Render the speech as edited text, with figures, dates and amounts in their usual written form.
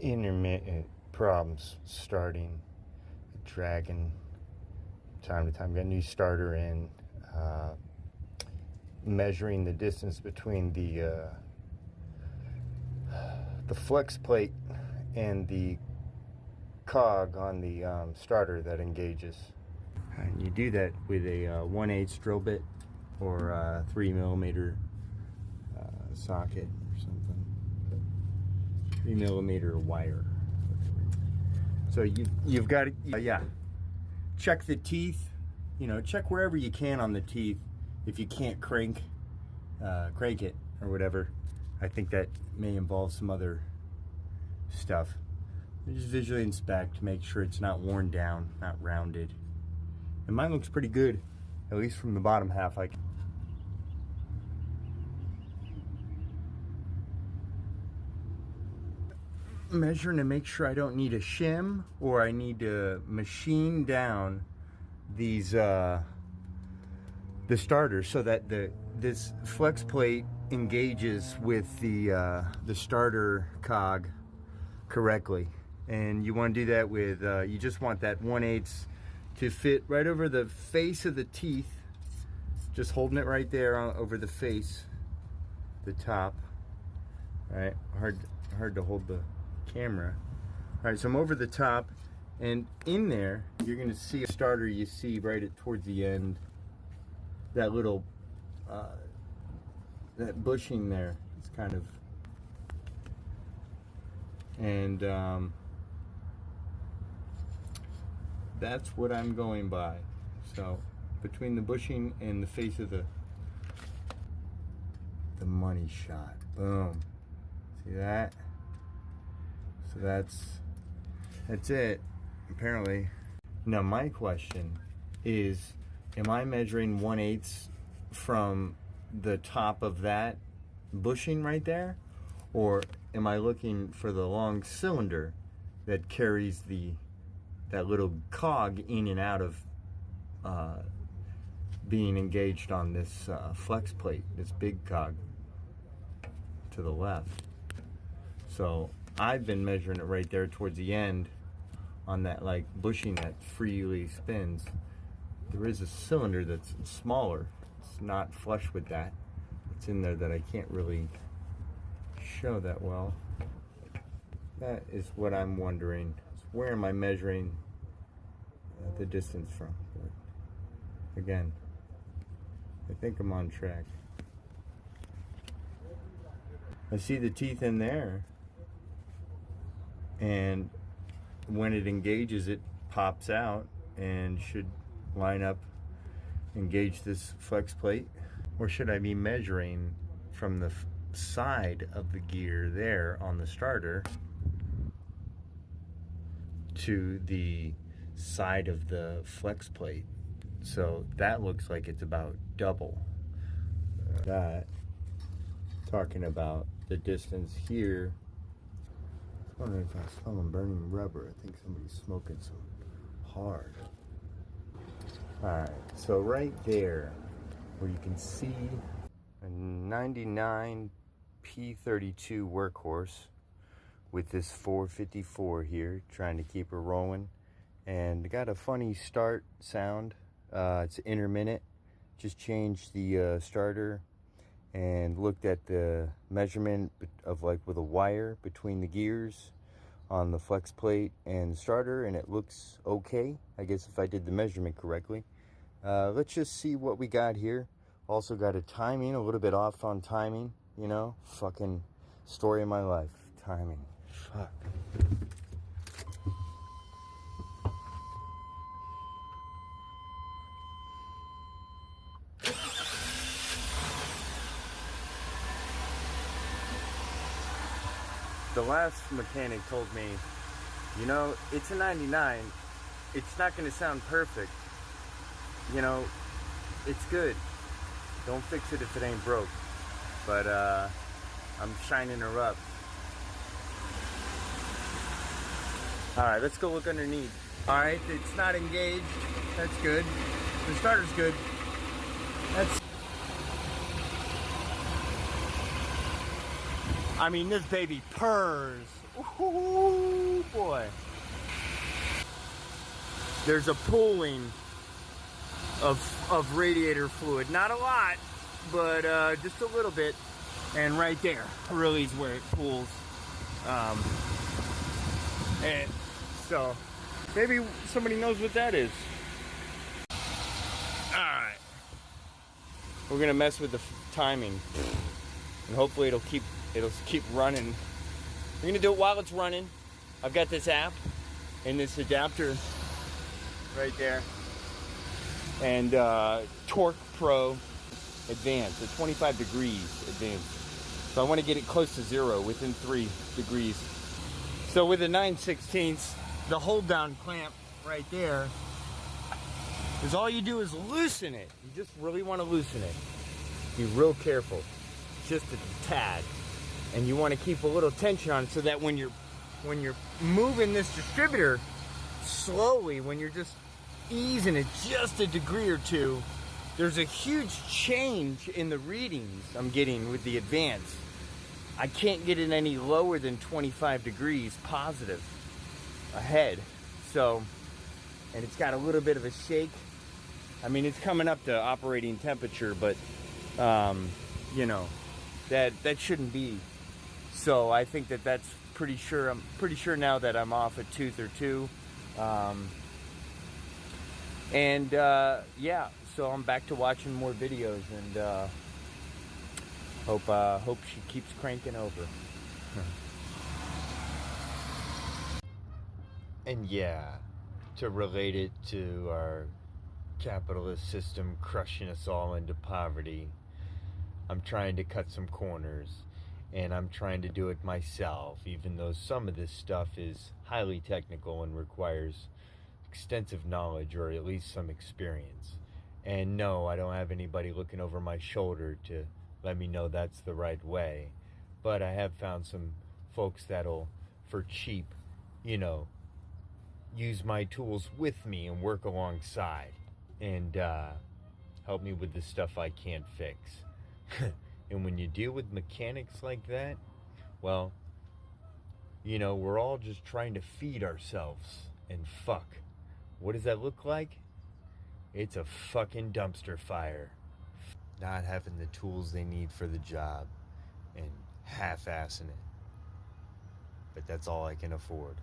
intermittent problems starting, dragging time to time. Got a new starter in, measuring the distance between the flex plate and the cog on the starter that engages. And you do that with a 1/8 drill bit or a 3mm socket or something. 3mm wire. So you've got to check the teeth. Check wherever you can on the teeth. If you can't crank it or whatever, I think that may involve some other stuff. You just visually inspect to make sure it's not worn down, not rounded. And mine looks pretty good, at least from the bottom half. Measuring to make sure I don't need a shim or I need to machine down these the starters so that this flex plate engages with the starter cog correctly. And you want to do that with you just want that 1/8 to fit right over the face of the teeth, just holding it right there over the face, the top. All right, hard to hold the camera. All right, so I'm over the top, and in there you're going to see a starter. You see right towards the end that little that bushing there. It's kind of, and that's what I'm going by. So between the bushing and the face of the money shot, boom. See that? So that's it, apparently. Now my question is, am I measuring 1/8 from the top of that bushing right there? Or am I looking for the long cylinder that carries that little cog in and out of being engaged on this flex plate, this big cog to the left? So I've been measuring it right there towards the end on that bushing that freely spins. There is a cylinder that's smaller. It's not flush with that. It's in there that I can't really show that well. That is what I'm wondering. Where am I measuring the distance from? But again, I think I'm on track. I see the teeth in there, and when it engages, it pops out and should line up, engage this flex plate. Or should I be measuring from the side of the gear there on the starter to the side of the flex plate? So that looks like it's about double that. Talking about the distance here. I was wondering if I was smelling burning rubber. I think somebody's smoking some hard. Alright, so right there where you can see a 99 P32 workhorse with this 454 here, trying to keep her rolling. And got a funny start sound. It's intermittent. Just changed the starter and looked at the measurement of with a wire between the gears on the flex plate and the starter, and it looks okay, I guess, if I did the measurement correctly. Let's just see what we got here. Also got a timing, a little bit off on timing, fucking story of my life, timing. Fuck. The last mechanic told me, it's a 99. It's not going to sound perfect. It's good. Don't fix it if it ain't broke. But I'm shining her up. Alright, let's go look underneath. Alright, it's not engaged. That's good. The starter's good. This baby purrs. Ooh. way. There's a pooling of radiator fluid. Not a lot, but just a little bit. And right there really is where it pools. And so maybe somebody knows what that is. Alright. We're gonna mess with the timing. And hopefully it'll keep running. We're gonna do it while it's running. I've got this app and this adapter right there. And Torque Pro Advanced, at 25 degrees advanced. So I want to get it close to zero, within 3 degrees. So with a 9/16, the hold down clamp right there is all you do is loosen it. You just really want to loosen it. Be real careful, just a tad. And you want to keep a little tension on it so that when you're moving this distributor slowly, when you're just easing it just a degree or two, there's a huge change in the readings I'm getting with the Advance. I can't get it any lower than 25 degrees positive ahead. So, and it's got a little bit of a shake. I mean, it's coming up to operating temperature, but you know, that shouldn't be. So I think that's pretty sure. I'm pretty sure now that I'm off a tooth or two. Yeah, so I'm back to watching more videos, and hope she keeps cranking over. And yeah, to relate it to our capitalist system crushing us all into poverty, I'm trying to cut some corners, and I'm trying to do it myself, even though some of this stuff is highly technical and requires extensive knowledge, or at least some experience. And no, I don't have anybody looking over my shoulder to let me know that's the right way. But I have found some folks that'll, for cheap, you know, use my tools with me and work alongside and help me with the stuff I can't fix. And when you deal with mechanics like that, well, you know, we're all just trying to feed ourselves. And fuck, what does that look like? It's a fucking dumpster fire. Not having the tools they need for the job and half-assing it. But that's all I can afford.